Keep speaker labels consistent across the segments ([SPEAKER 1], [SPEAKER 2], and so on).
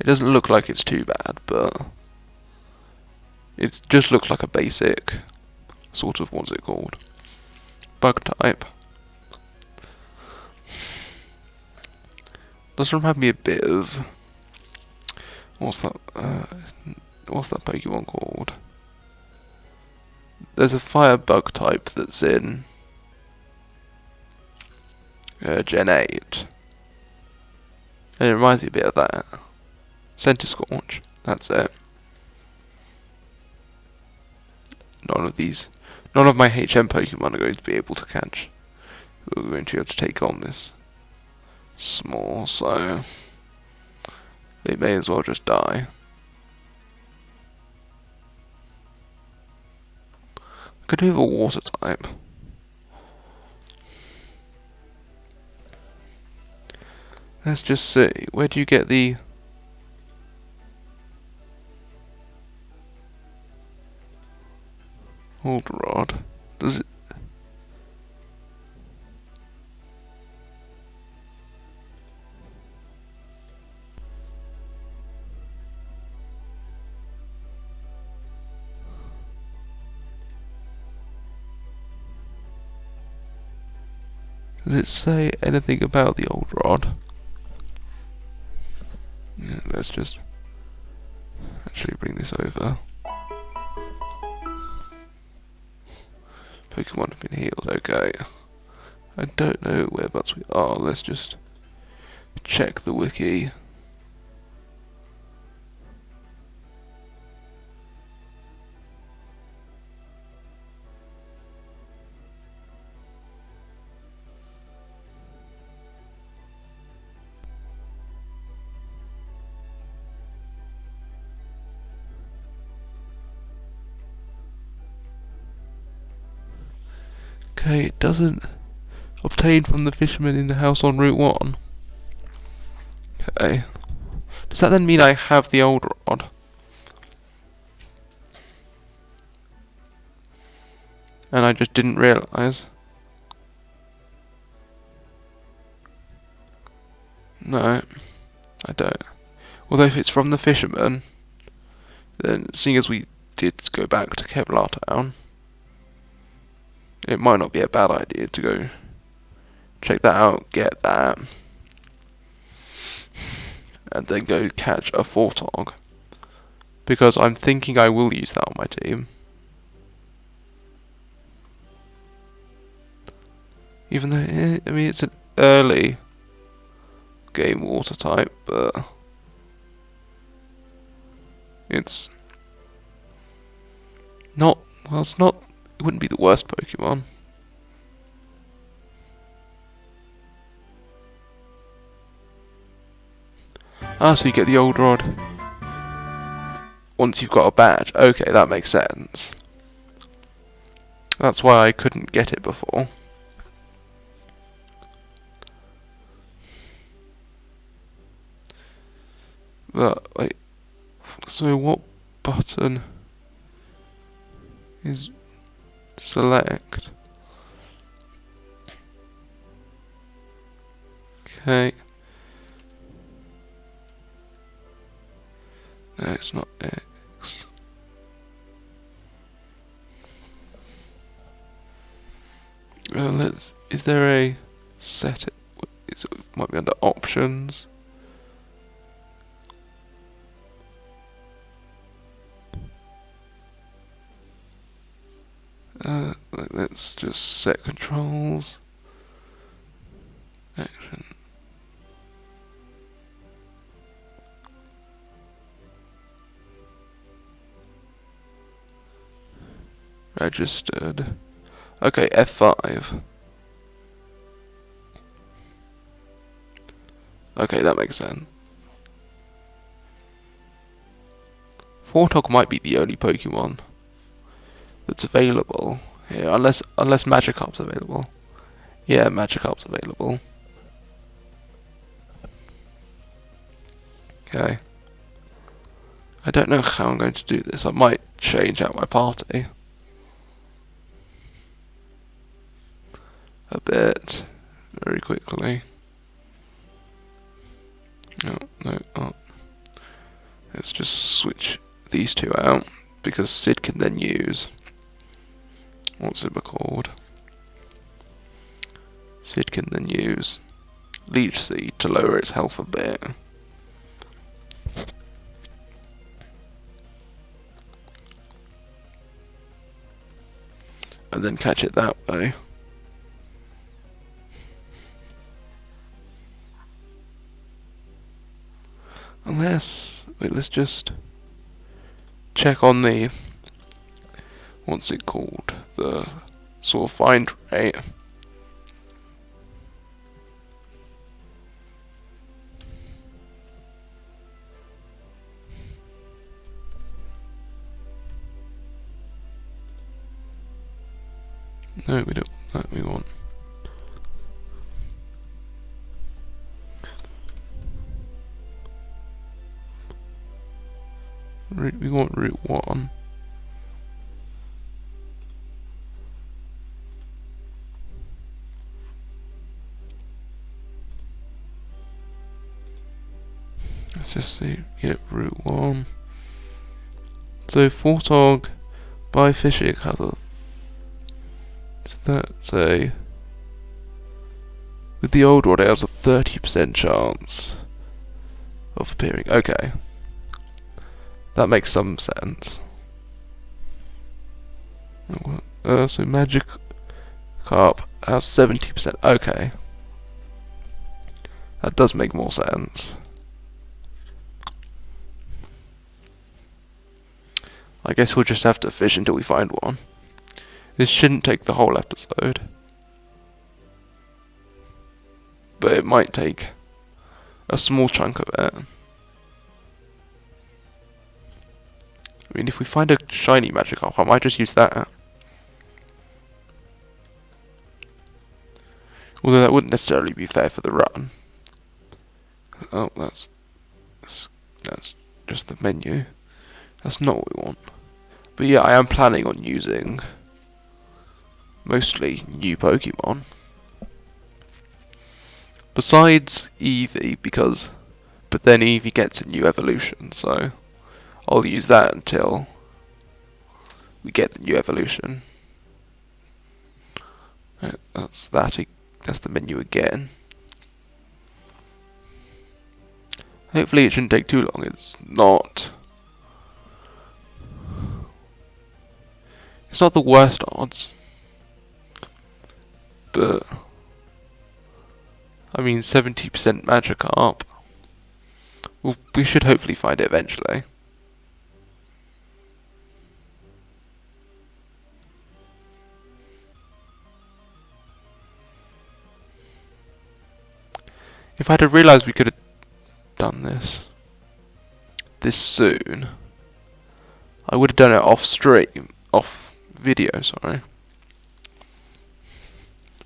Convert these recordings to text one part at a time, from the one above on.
[SPEAKER 1] It doesn't look like it's too bad, but it just looks like a basic sort of, what's it called? Bug type. Does remind me a bit of what's that Pokemon called? There's a fire bug type that's in Gen 8. And it reminds me a bit of that. Center Scorch, that's it. None of my HM Pokemon are going to be able to catch. We're going to be able to take on this small, so they may as well just die. I could do with a water type. Let's just see. Where do you get the... Hold rod? Does it... Does it say anything about the old rod? Yeah, let's just actually bring this over. Pokemon have been healed, okay. I don't know whereabouts we are, let's just check the wiki. Okay, it doesn't obtain from the fisherman in the house on Route 1. Okay. Does that then mean I have the old rod? And I just didn't realise? No, I don't. Although if it's from the fisherman, then seeing as we did go back to Kevlar Town, it might not be a bad idea to go check that out, get that, and then go catch a Fortog. Because I'm thinking I will use that on my team. Even though, I mean, it's an early game water type, but it's not, well, it's not, it wouldn't be the worst Pokemon. Ah, so you get the old rod once you've got a badge. Okay, that makes sense. That's why I couldn't get it before. But, wait, so what button is select? Okay. No, it's not X. Is there a set? It might be under options. Let's just set controls. Action. Registered. Okay, F5. Okay, that makes sense. Fortog might be the only Pokemon that's available here, unless Magikarp's available. Yeah, Magikarp's available. Okay. I don't know how I'm going to do this. I might change out my party a bit very quickly. No, no, oh. Let's just switch these two out, because Sid can then use, what's it called? Sid can then use Leech Seed to lower its health a bit. And then catch it that way. Unless, wait, let's just check on the, what's it called, the sort of find rate. No, we don't. That we want. We want route 1. Let's just see. Yep, route 1. So Fortog by fishing has a. So that's a. With the old one, it has a 30% chance of appearing. Okay. That makes some sense. So Magic Carp has 70%. Okay. That does make more sense. I guess we'll just have to fish until we find one. This shouldn't take the whole episode. But it might take a small chunk of it. I mean, if we find a shiny Magikarp, I might just use that. Although that wouldn't necessarily be fair for the run. Oh, that's just the menu. That's not what we want. But yeah, I am planning on using mostly new Pokemon. Besides Eevee, but then Eevee gets a new evolution, so I'll use that until we get the new evolution. Right, that's the menu again. Hopefully it shouldn't take too long. It's not the worst odds, but I mean 70% Magikarp. Well, we should hopefully find it eventually. If I'd have realised we could have done this soon, I would have done it off video, sorry.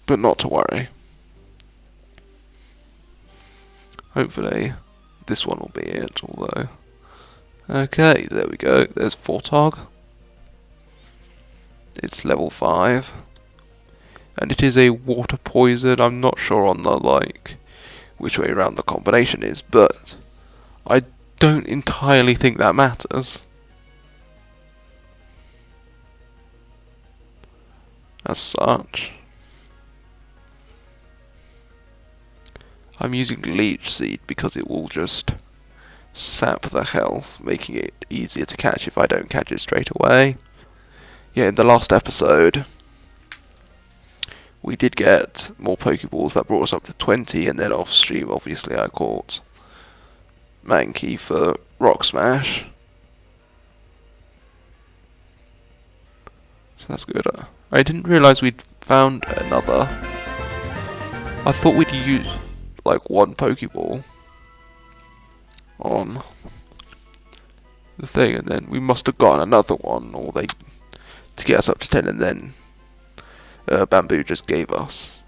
[SPEAKER 1] But not to worry. Hopefully this one will be it, although. Okay, there we go. There's Fortog. It's level 5. And it is a water poison. I'm not sure on the which way around the combination is, but I don't entirely think that matters. As such, I'm using Leech Seed because it will just sap the health, making it easier to catch if I don't catch it straight away. Yeah, in the last episode, we did get more Pokeballs that brought us up to 20, and then off stream, obviously, I caught Mankey for Rock Smash. So that's good. I didn't realise we'd found another. I thought we'd use one Pokeball on the thing, and then we must have gotten another one, or to get us up to 10, and then Bamboo just gave us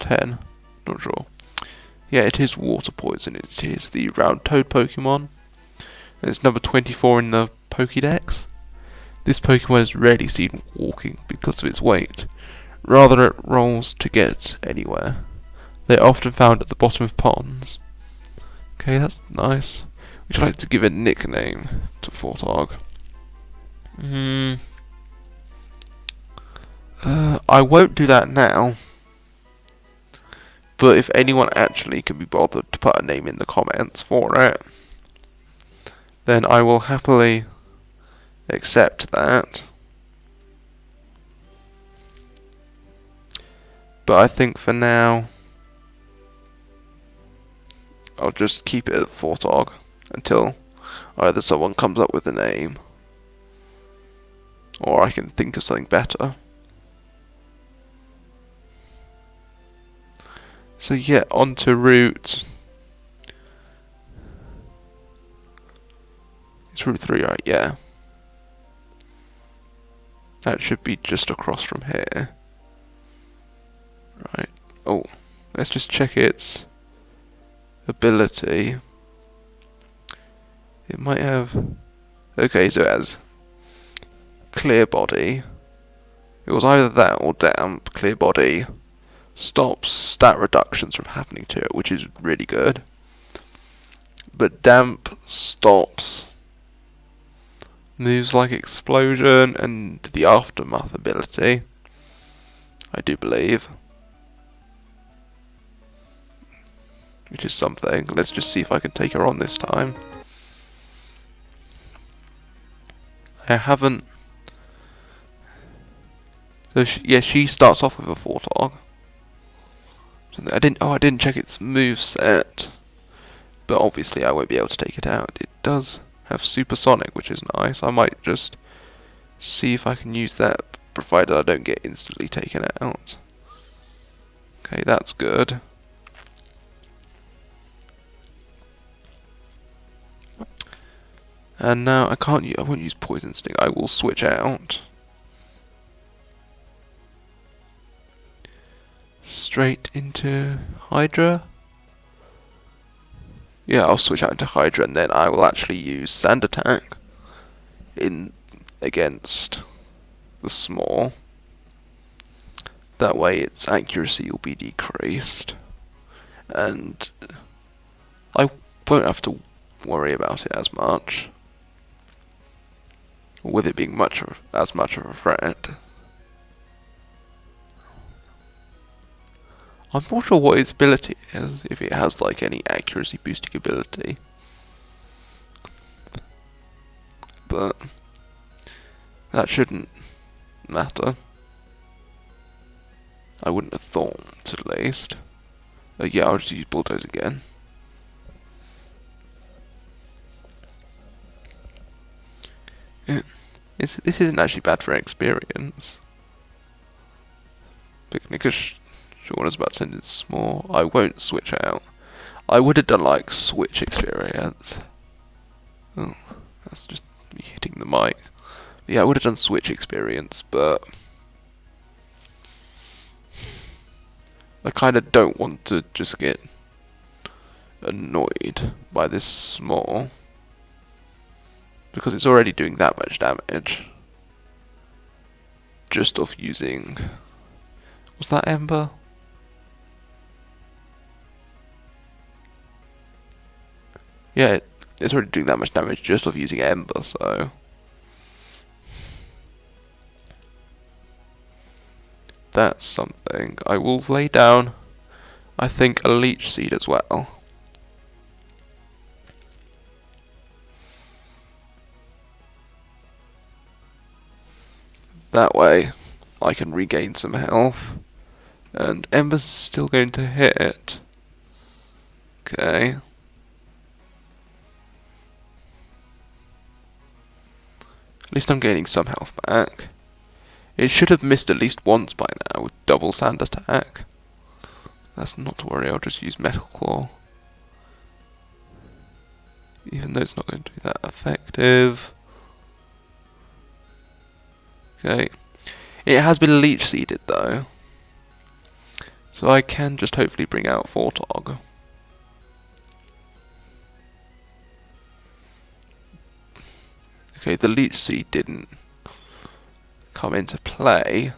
[SPEAKER 1] 10. Not sure. Yeah, it is water poison. It is the round toad Pokemon, and it's number 24 in the Pokédex. This Pokemon is rarely seen walking because of its weight. Rather, it rolls to get anywhere. They are often found at the bottom of ponds. Okay, that's nice. Would you like to give a nickname to Fortog? I won't do that now. But if anyone actually can be bothered to put a name in the comments for it, then I will happily accept that. But I think for now, I'll just keep it at Fortog until either someone comes up with a name, or I can think of something better. So yeah, on to route. It's route 3, right? Yeah. That should be just across from here. Right. Oh, let's just check its ability. It might have... Okay, so it has clear body. It was either that or damp. Clear body stops stat reductions from happening to it, which is really good. But damp stops moves like explosion and the aftermath ability, I do believe. Which is something. Let's just see if I can take her on this time. I haven't... So she starts off with a Fortog. I didn't check its move set, but obviously I won't be able to take it out. It does have supersonic, which is nice. I might just see if I can use that, provided I don't get instantly taken out. Okay, that's good. And now I won't use Poison Sting. I will switch out. Straight into Hydra. Yeah, I'll switch out into Hydra, and then I will actually use Sand Attack against the small. That way its accuracy will be decreased, and I won't have to worry about it as much, with it being as much of a threat. I'm not sure what its ability is, if it has like any accuracy boosting ability. But that shouldn't matter. I wouldn't have thought, at least. Yeah, I'll just use Bulldoze again. Yeah. This isn't actually bad for experience. Because Sean is about to send it small. I won't switch out. I would have done like switch experience. Oh, that's just me hitting the mic. Yeah, I would have done switch experience, but I kind of don't want to just get annoyed by this small, because it's already doing that much damage just off using... Was that Ember? Yeah, it's already doing that much damage just off using Ember, so... That's something. I will lay down, I think, a Leech Seed as well. That way, I can regain some health. And Ember's still going to hit. Okay. At least I'm gaining some health back. It should have missed at least once by now with double Sand Attack. That's not to worry, I'll just use Metal Claw. Even though it's not going to be that effective. Okay. It has been Leech Seeded though. So I can just hopefully bring out Fortog. Okay, the Leech Seed didn't come into play.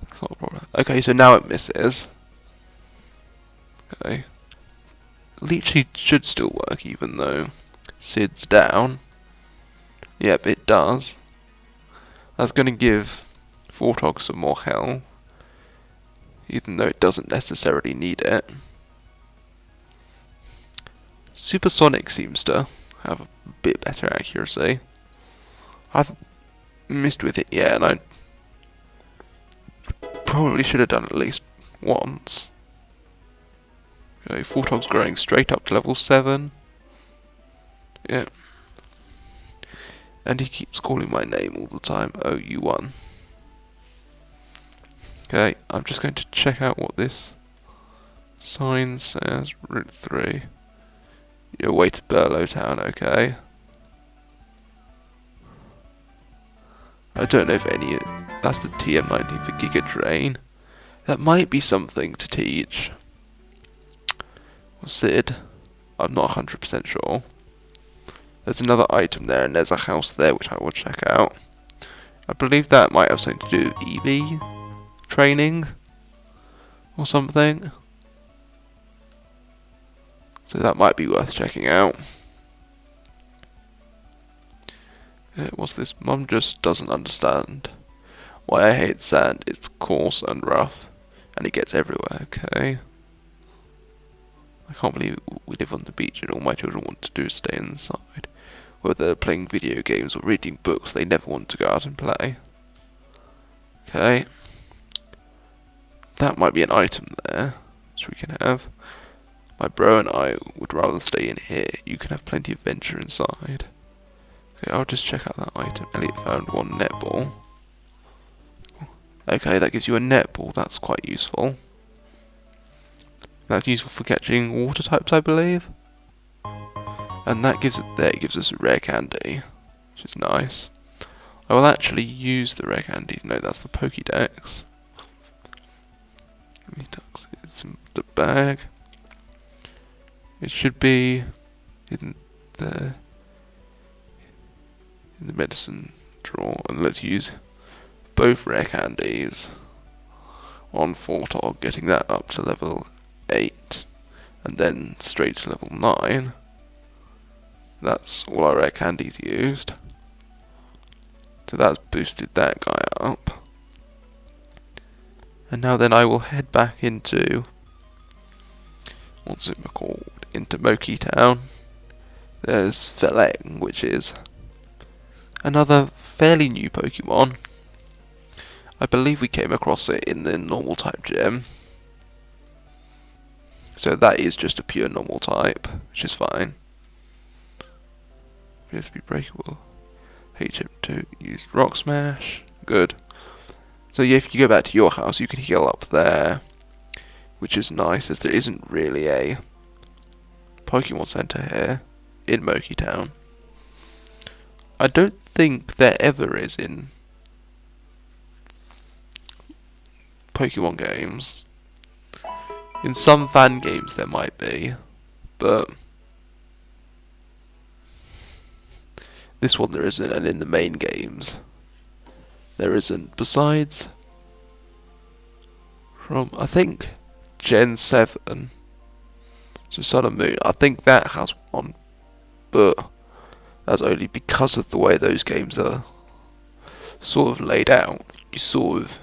[SPEAKER 1] That's not a problem. Okay, so now it misses. Okay. Leechy should still work even though Sid's down. Yep, it does. That's going to give Fortog some more health, even though it doesn't necessarily need it. Supersonic seems to have a bit better accuracy. I've missed with it, yeah, and I probably should have done it at least once. Okay, Fortog's growing straight up to level 7. Yeah. And he keeps calling my name all the time. Oh, you won. Okay, I'm just going to check out what this sign says. Route 3. Your way to Burlow Town, okay. I don't know if any... That's the TM19 for Giga Drain. That might be something to teach Sid. I'm not 100% sure. There's another item there and there's a house there which I will check out. I believe that might have something to do with EV training or something. So that might be worth checking out. What's this? Mum just doesn't understand why I hate sand. It's coarse and rough and it gets everywhere. Okay. I can't believe we live on the beach and all my children want to do is stay inside. Whether they're playing video games or reading books, they never want to go out and play. Okay. That might be an item there, which we can have. My bro and I would rather stay in here. You can have plenty of venture inside. Okay, I'll just check out that item. Elliot found one netball. Okay, that gives you a netball. That's quite useful. That's useful for catching water types, I believe. And that gives us a rare candy, which is nice. I will actually use the rare candy. No, that's the Pokédex. It's in the bag. It should be in the medicine drawer, and let's use both rare candies on Fortog, getting that up to level 8, and then straight to level 9. That's all our rare candies used. So that's boosted that guy up. And now then I will head back into, what's it called, into Moki Town. There's Feleng, which is another fairly new Pokemon. I believe we came across it in the normal type gym. So that is just a pure normal type, which is fine. Appears to be breakable. HM2 used Rock Smash. Good. So yeah, if you go back to your house, you can heal up there, which is nice, as there isn't really a Pokemon Center here in Moki Town. I don't think there ever is in Pokemon games. In some fan games there might be, but this one there isn't, and in the main games there isn't. Besides, from I think Gen 7, so Sun and Moon, I think that has one, but that's only because of the way those games are sort of laid out. You sort of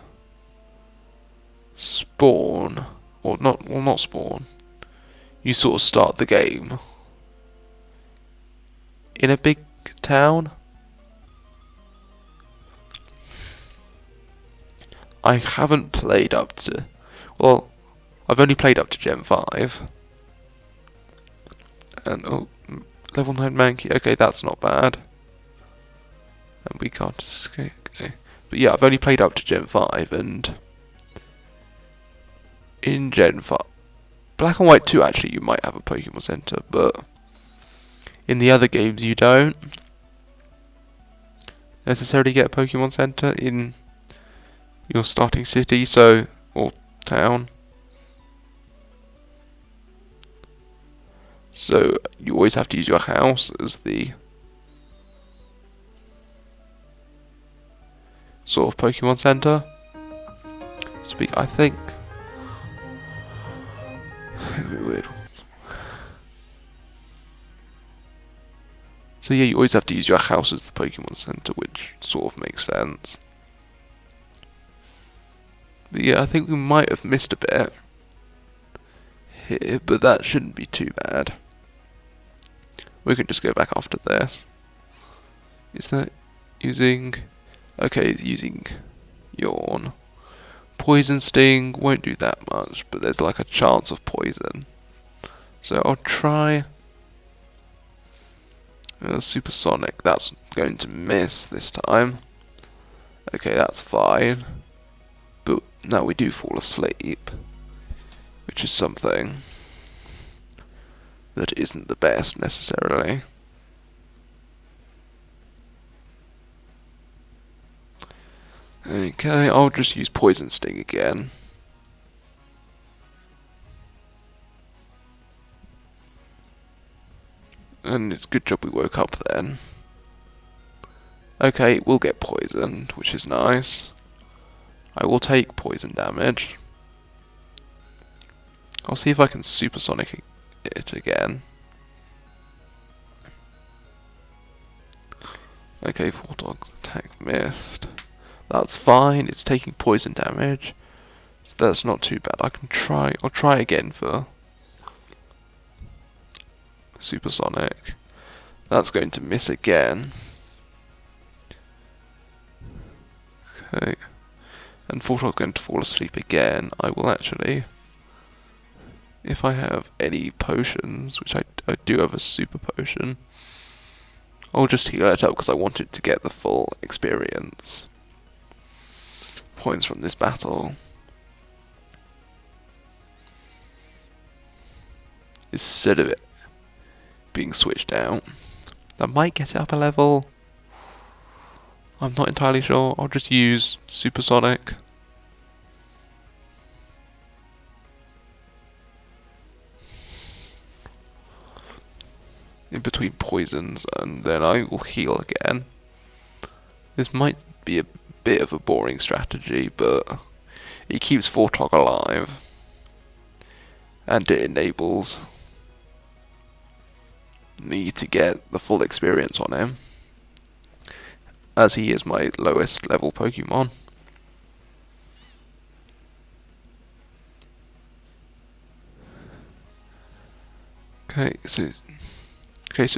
[SPEAKER 1] spawn, or not spawn. You sort of start the game in a big town. I haven't played up to, well, I've only played up to Gen 5. And oh, level 9 Mankey, okay, that's not bad. And we can't escape, okay. But yeah, I've only played up to Gen 5, and in Gen 5, Black and White 2 actually you might have a Pokemon Center, but in the other games you don't necessarily get a Pokemon Center in your starting city, so, or town. So you always have to use your house as the sort of Pokemon Center. I think. A bit weird. So yeah, you always have to use your house as the Pokemon Center, which sort of makes sense. But yeah, I think we might have missed a bit here, but that shouldn't be too bad. We can just go back after this. Is that using... Okay, it's using Yawn. Poison Sting won't do that much, but there's like a chance of poison. So I'll try... Supersonic, that's going to miss this time. Okay, that's fine. But now we do fall asleep, which is something that isn't the best necessarily. Okay, I'll just use Poison Sting again. And it's a good job we woke up then. Okay, we'll get poisoned, which is nice. I will take poison damage. I'll see if I can supersonic it again. Okay, Fortog's attack missed. That's fine, it's taking poison damage. So that's not too bad. I'll try again for supersonic. That's going to miss again. Okay. And Fortog's going to fall asleep again. I will actually, if I have any potions, which I do have a super potion, I'll just heal it up because I want it to get the full experience points from this battle. Instead of it being switched out. That might get it up a level. I'm not entirely sure. I'll just use Supersonic. In between poisons, and then I will heal again. This might be a bit of a boring strategy, but it keeps Fortog alive. And it enables me to get the full experience on him, as he is my lowest level Pokemon. Okay, so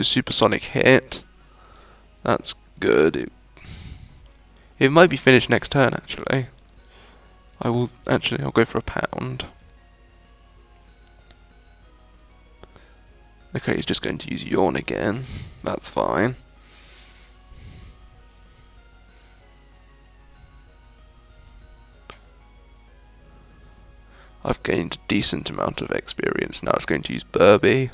[SPEAKER 1] Supersonic hit. That's good. It might be finished next turn actually. I'll go for a pound. Okay, he's just going to use Yawn again. That's fine. I've gained a decent amount of experience. Now it's going to use Burby.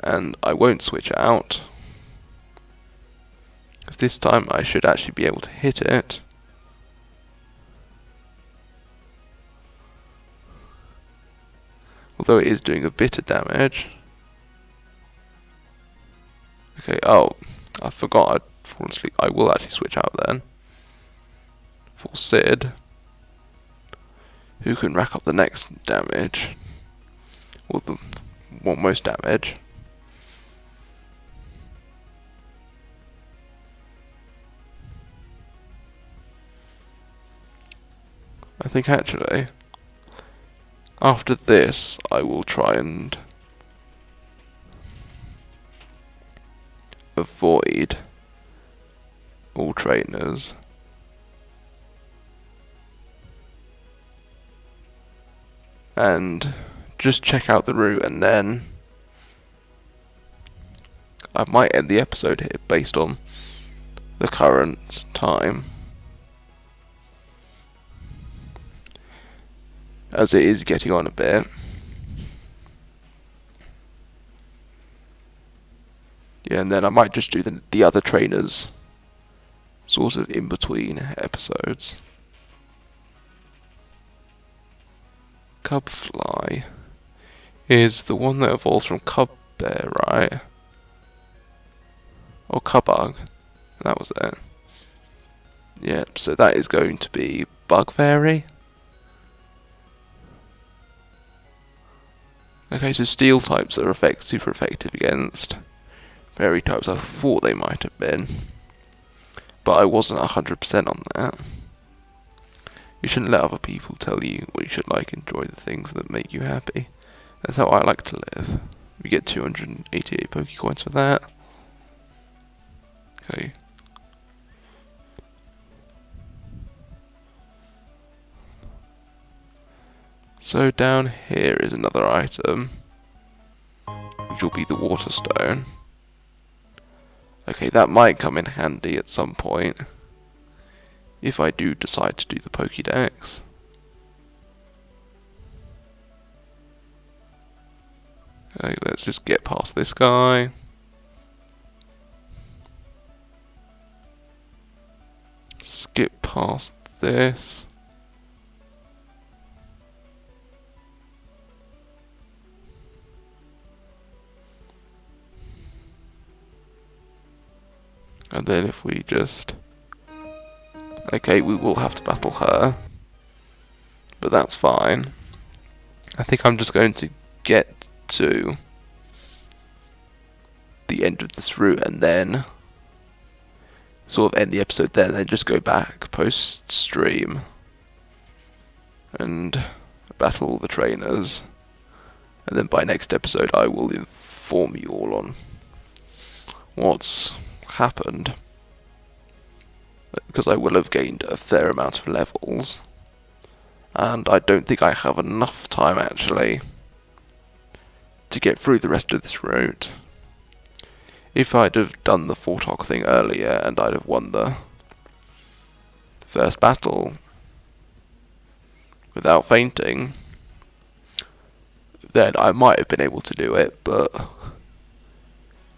[SPEAKER 1] And I won't switch out. Because this time I should actually be able to hit it. Although it is doing a bit of damage. Okay, oh, I forgot I'd fallen asleep. I will actually switch out then. For Sid, who can rack up the next damage. Or the one most damage. I think actually, after this, I will try and avoid all trainers. And just check out the route, and then I might end the episode here based on the current time, as it is getting on a bit. Yeah, and then I might just do the other trainers sort of in between episodes. Cubfly is the one that evolves from Cubbear, right? Or Cubug. That was it. Yeah, so that is going to be Bug Fairy. Okay, so steel types are super effective against fairy types I thought they might have been, but I wasn't 100% on that. You shouldn't let other people tell you what you should like. Enjoy the things that make you happy. That's how I like to live. We get 288 Pokecoins for that. Okay. So down here is another item, which will be the water stone. Okay, that might come in handy at some point, if I do decide to do the Pokédex. Okay, let's just get past this guy. Skip past this. And then if we just... Okay, we will have to battle her. But that's fine. I think I'm just going to get to the end of this route and then sort of end the episode there, and then just go back post-stream and battle all the trainers. And then by next episode I will inform you all on what's happened, because I will have gained a fair amount of levels, and I don't think I have enough time actually to get through the rest of this route. If I'd have done the Fortog thing earlier and I'd have won the first battle without fainting, then I might have been able to do it, but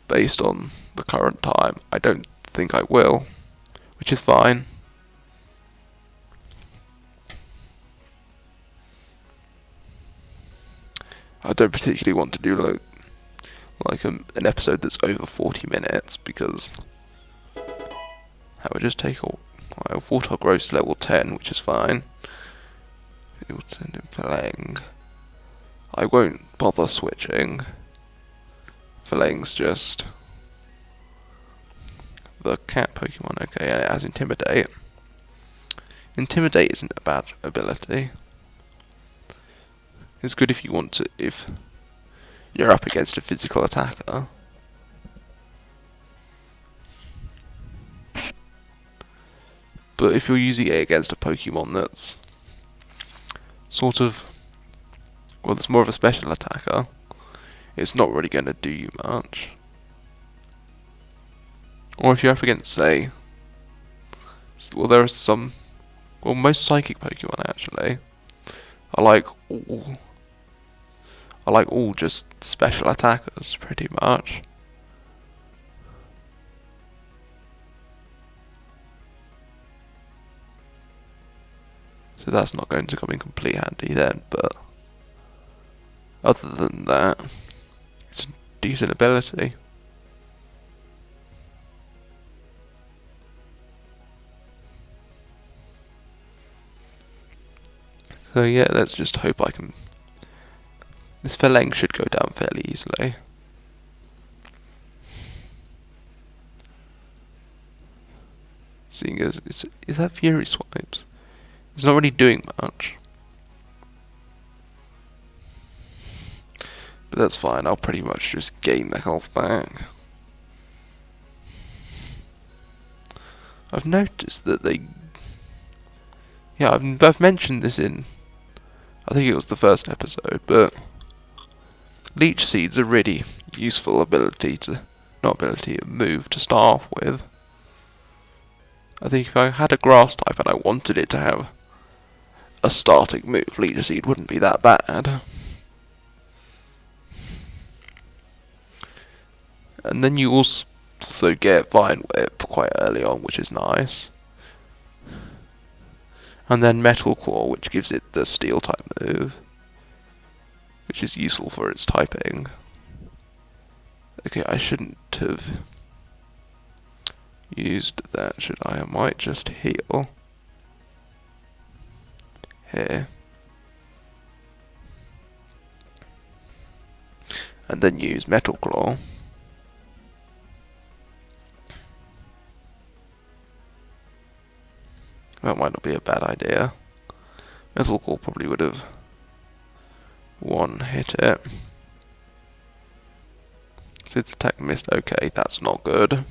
[SPEAKER 1] based on the current time, I don't think I will, which is fine. I don't particularly want to do like an episode that's over 40 minutes, because that would just take all... Well, Fortog grows to level 10, which is fine. It would send him Falang. I won't bother switching. Falang's just the cat Pokemon. Okay, and it has Intimidate. Intimidate isn't a bad ability. It's good if you want to, if you're up against a physical attacker. But if you're using it against a Pokemon that's sort of, well, it's more of a special attacker, it's not really going to do you much. Or if you're up against, say, well, there are some, well, most psychic Pokemon actually are like all just special attackers, pretty much. So that's not going to come in complete handy then, but other than that, it's a decent ability. So yeah, let's just hope I can... This Falang should go down fairly easily. Seeing as is that Fury Swipes? It's not really doing much. But that's fine, I'll pretty much just gain the health back. I've noticed that they... Yeah, I've mentioned this in... I think it was the first episode, but... Leech Seed's a really useful ability to... Not ability, a move to start off with. I think if I had a grass type and I wanted it to have a starting move, Leech Seed wouldn't be that bad. And then you also get Vine Whip quite early on, which is nice. And then Metal Claw, which gives it the Steel type move, which is useful for its typing. Okay, I shouldn't have used that, should I? I might just heal here. And then use Metal Claw. That might not be a bad idea. Metal Claw probably would have one-hit it. Sid's attack missed. Okay, that's not good.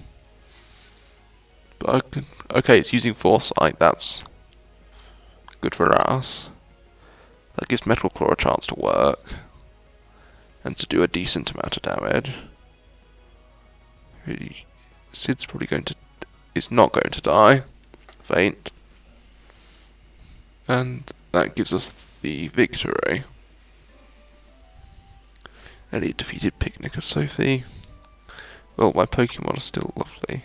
[SPEAKER 1] But okay, it's using Foresight. That's good for us. That gives Metal Claw a chance to work and to do a decent amount of damage. Sid's probably is not going to die. Faint. And that gives us the victory. Elliot defeated Picnicker Sophie. Well, my Pokemon are still lovely.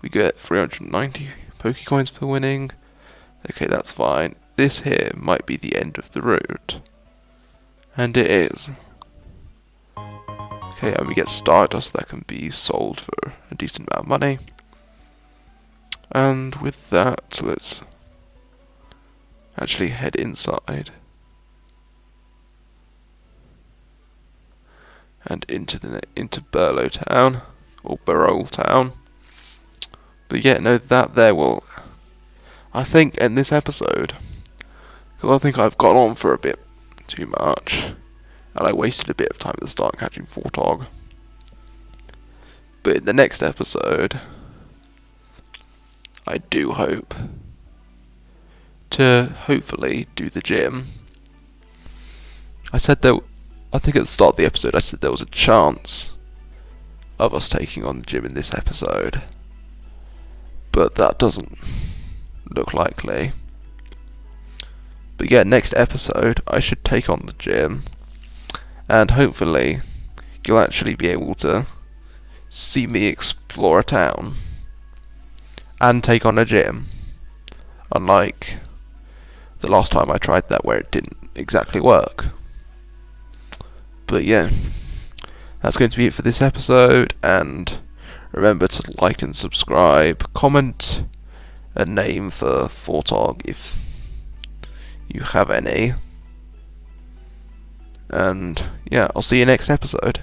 [SPEAKER 1] We get 390 Pokecoins for winning. Okay, that's fine. This here might be the end of the route. And it is. Okay, and we get Stardust that can be sold for a decent amount of money. And with that, let's actually head inside. And into Burlow Town, or Burrow Town. But yeah, no, that there will, I think, end this episode. Because I think I've gone on for a bit too much. And I wasted a bit of time at the start catching Fortog. But in the next episode, I do hope to hopefully do the gym. I think at the start of the episode I said there was a chance of us taking on the gym in this episode. But that doesn't look likely. But yeah, next episode I should take on the gym. And hopefully you'll actually be able to see me explore a town and take on a gym. Unlike the last time I tried that where it didn't exactly work. But yeah, that's going to be it for this episode, and remember to like and subscribe, comment a name for Fortog if you have any, and yeah, I'll see you next episode.